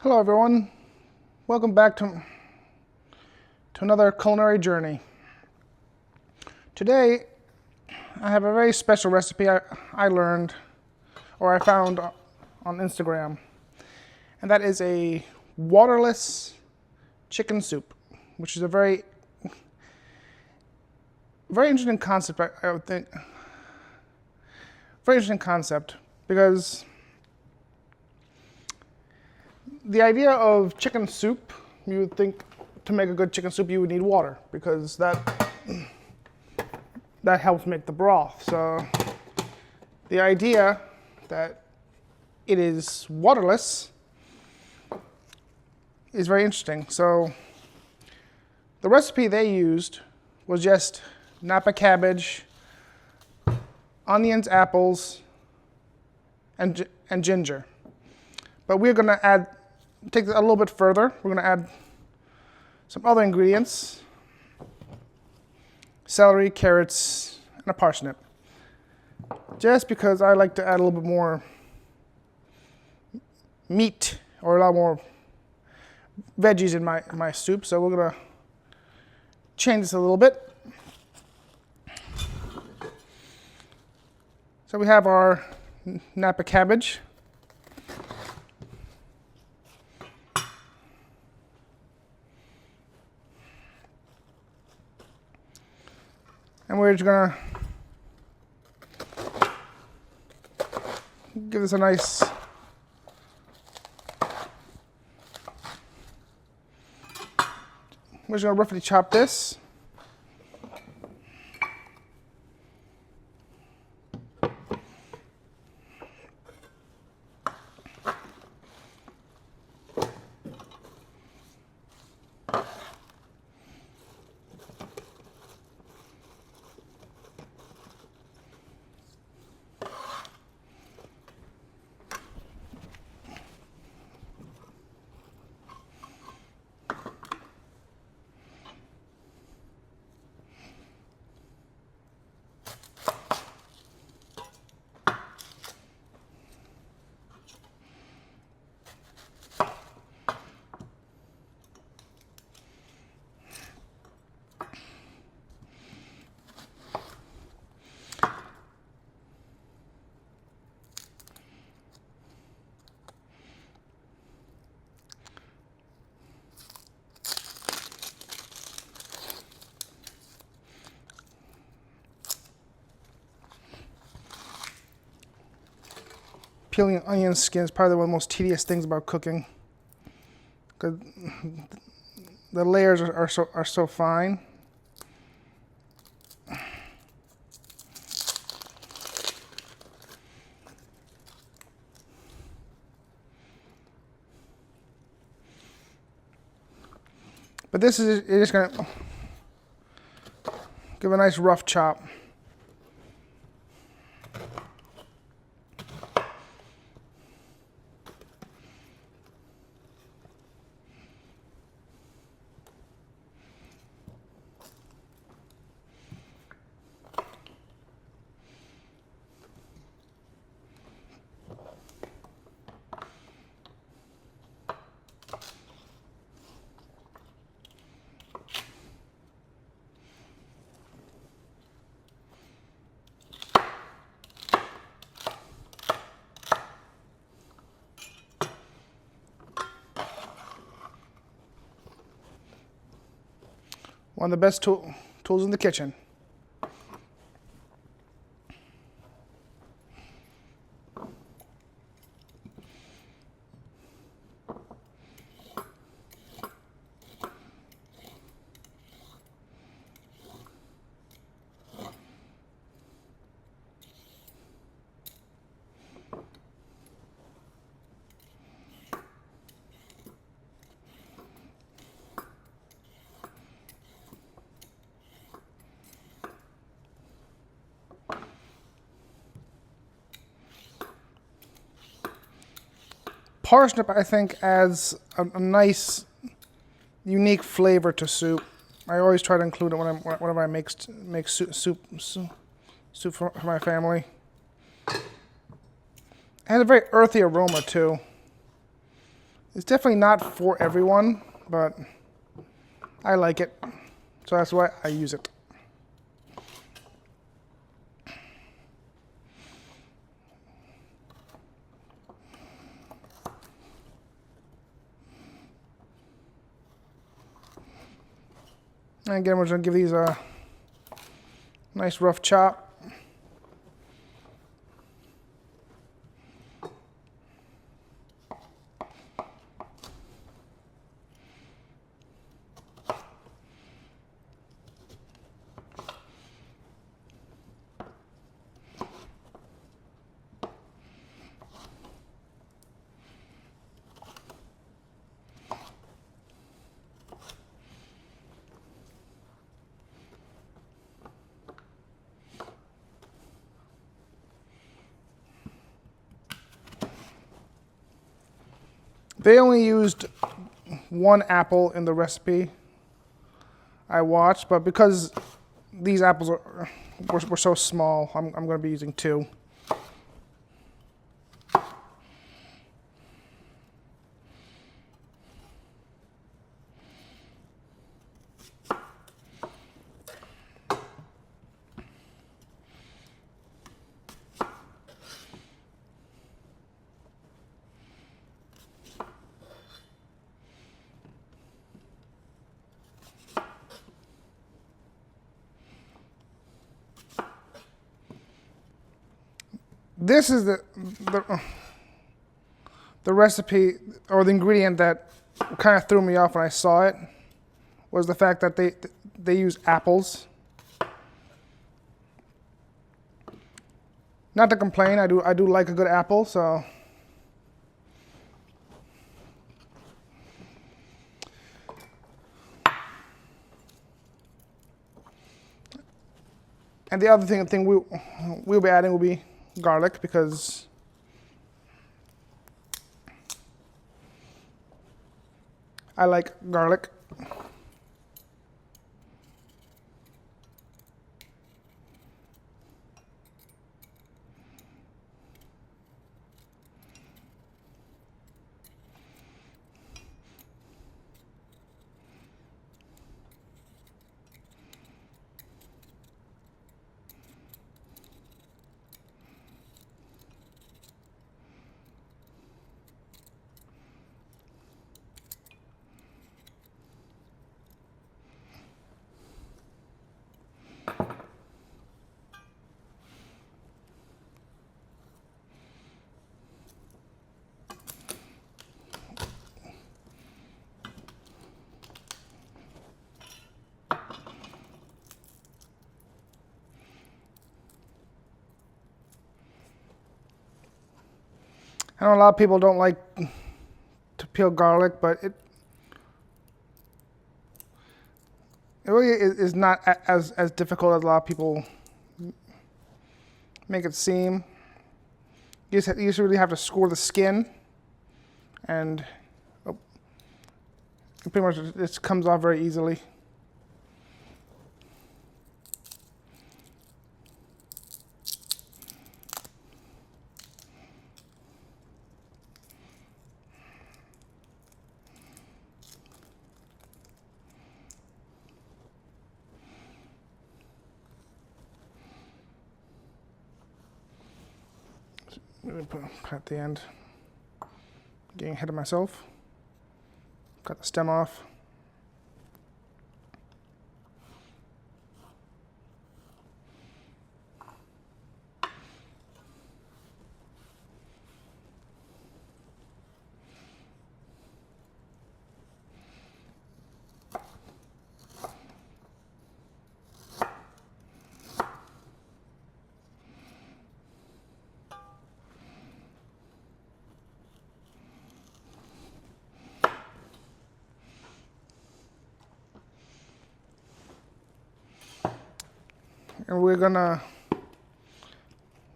Hello everyone, welcome back to another culinary journey. Today I have a very special recipe I learned or I found on Instagram, and that is a waterless chicken soup, which is a very interesting concept. I would think very interesting concept because the idea of chicken soup, you would think to make a good chicken soup you would need water because that helps make the broth. So the idea that it is waterless is very interesting. So the recipe they used was just Napa cabbage, onions, apples, and ginger. But we're going to take it a little bit further. We're going to add some other ingredients: celery, carrots, and a parsnip. Just because I like to add a little bit more meat or a lot more veggies in my soup, so we're going to change this a little bit. So we have our Napa cabbage. And we're just gonna give this a nice we're just gonna roughly chop this. Peeling onion skin is probably one of the most tedious things about cooking, because the layers are so fine. But this is just going to give a nice rough chop. One of the best tools in the kitchen. Parsnip, I think, adds a nice, unique flavor to soup. I always try to include it whenever I make soup for my family. It has a very earthy aroma too. It's definitely not for everyone, but I like it, so that's why I use it. And again, we're going to give these a nice rough chop. They only used one apple in the recipe I watched, but because these apples were so small, I'm going to be using 2. This is the recipe, or the ingredient that kind of threw me off when I saw it, was the fact that they use apples. Not to complain, I do like a good apple, so. And the other thing we'll be adding will be garlic, because I like garlic. I know a lot of people don't like to peel garlic, but it really is not as difficult as a lot of people make it seem. You just really have to score the skin, and pretty much it comes off very easily. Put at the end. Getting ahead of myself. Got the stem off. And we're gonna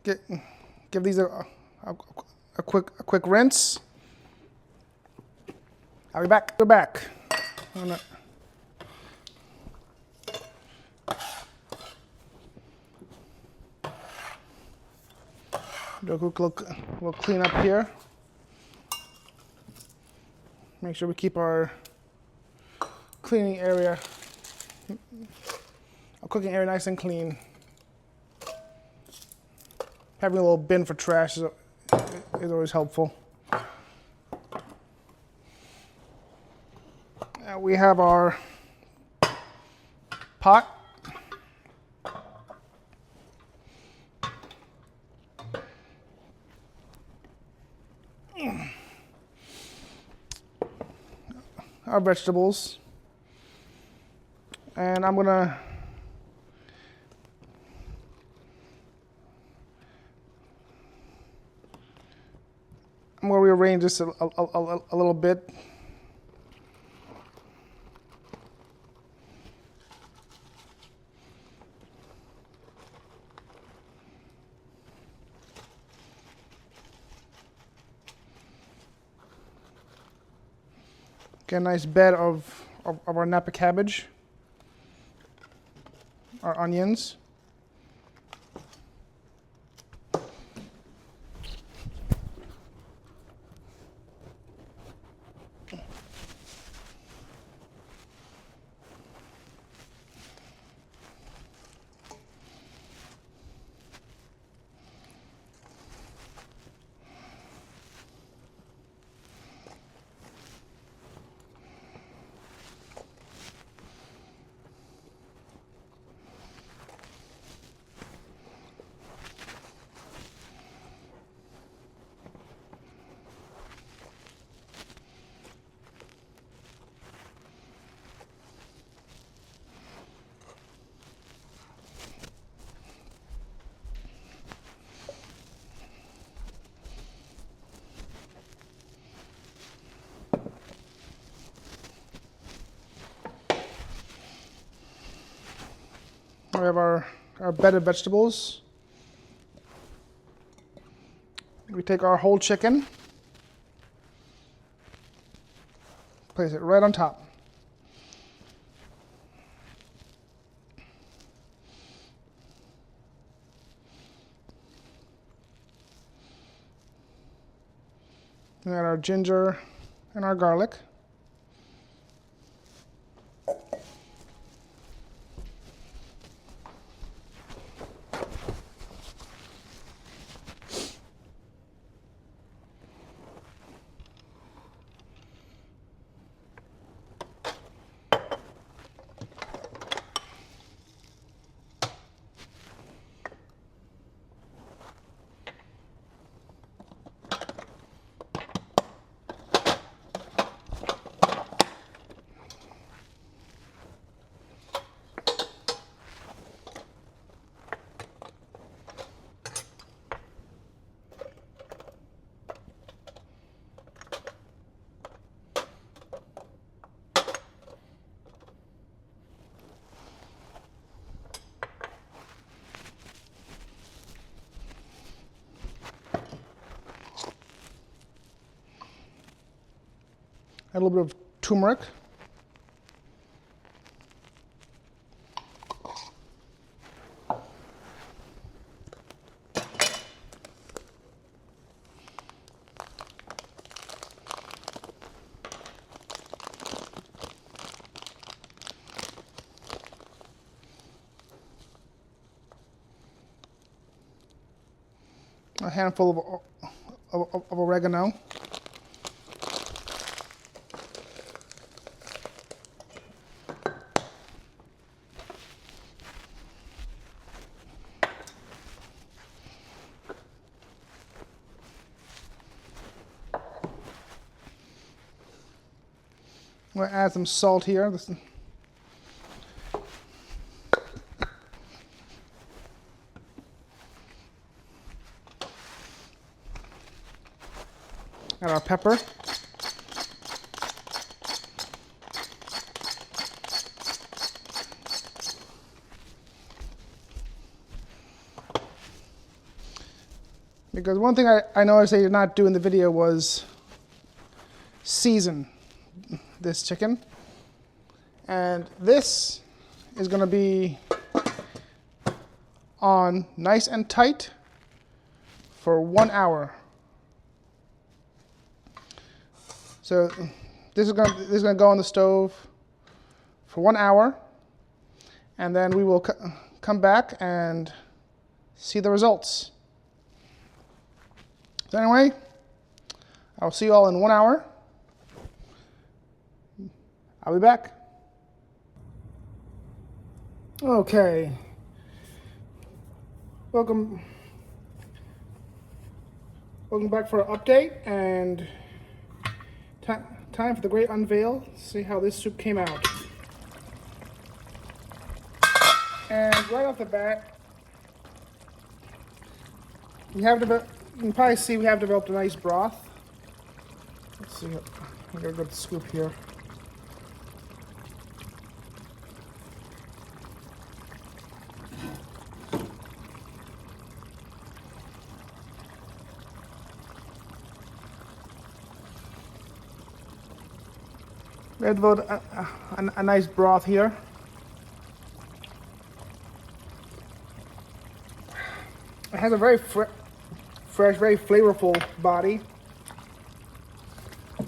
give these a quick rinse. I'll be back. We're back. Do a quick look. We'll clean up here. Make sure we keep our cleaning area, our cooking area nice and clean. Having a little bin for trash is always helpful. We have our pot. Our vegetables. And I'm gonna rearrange this a little bit. Get a nice bed of our Napa cabbage, our onions. We have our bed of vegetables. We take our whole chicken, place it right on top. We got our ginger and our garlic. Add a little bit of turmeric. A handful of oregano. I'm going to add some salt here. Add our pepper. Because one thing I noticed they did not do in the video was season this chicken. And this is going to be on nice and tight for 1 hour. So this is gonna go on the stove for 1 hour, and then we will come back and see the results. So anyway, I'll see you all in 1 hour. I'll be back. Okay. Welcome back for an update, and time for the great unveil. See how this soup came out. And right off the bat, you can probably see we have developed a nice broth. Let's see, I got a good scoop here. We have developed a nice broth here. It has a very fresh, very flavorful body.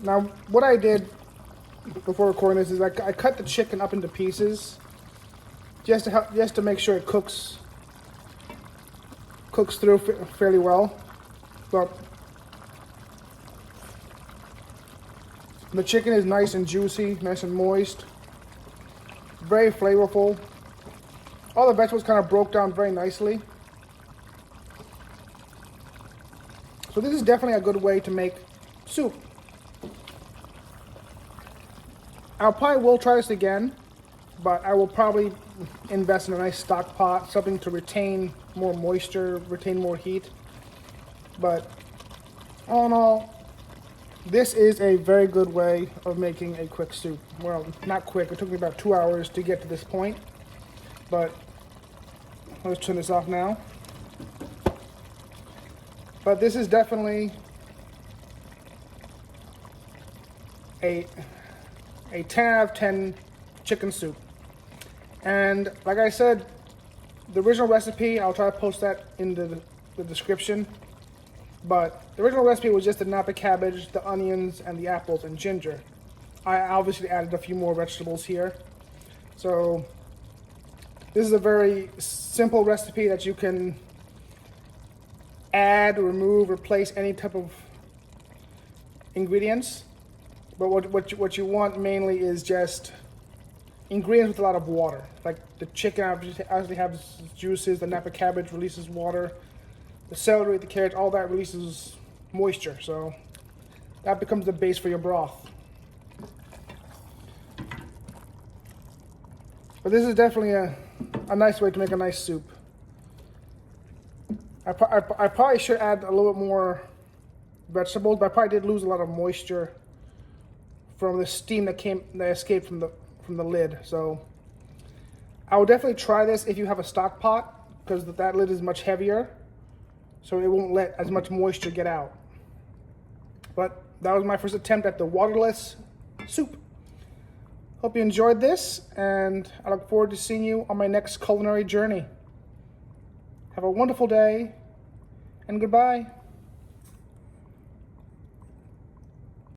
Now, what I did before recording this is I cut the chicken up into pieces, just to make sure it cooks through fairly well. But the chicken is nice and juicy, nice and moist, very flavorful. All the vegetables kind of broke down very nicely. So this is definitely a good way to make soup. I probably will try this again, but I will probably invest in a nice stock pot, something to retain more moisture, retain more heat. But all in all, this is a very good way of making a quick soup. Well, not quick, it took me about 2 hours to get to this point, but let's turn this off now. But this is definitely a 10 out of 10 chicken soup. And like I said, the original recipe, I'll try to post that in the description. But the original recipe was just the napa cabbage, the onions, and the apples and ginger. I obviously added a few more vegetables here. So this is a very simple recipe that you can add, remove, replace any type of ingredients. But what you want mainly is just ingredients with a lot of water. Like the chicken obviously has juices, the napa cabbage releases water, the celery, the carrots, all that releases moisture. So that becomes the base for your broth. But this is definitely a nice way to make a nice soup. I probably should add a little bit more vegetables, but I probably did lose a lot of moisture from the steam that escaped from the lid. So I will definitely try this if you have a stock pot, because that lid is much heavier, so it won't let as much moisture get out. But that was my first attempt at the waterless soup. Hope you enjoyed this, and I look forward to seeing you on my next culinary journey. Have a wonderful day, and goodbye.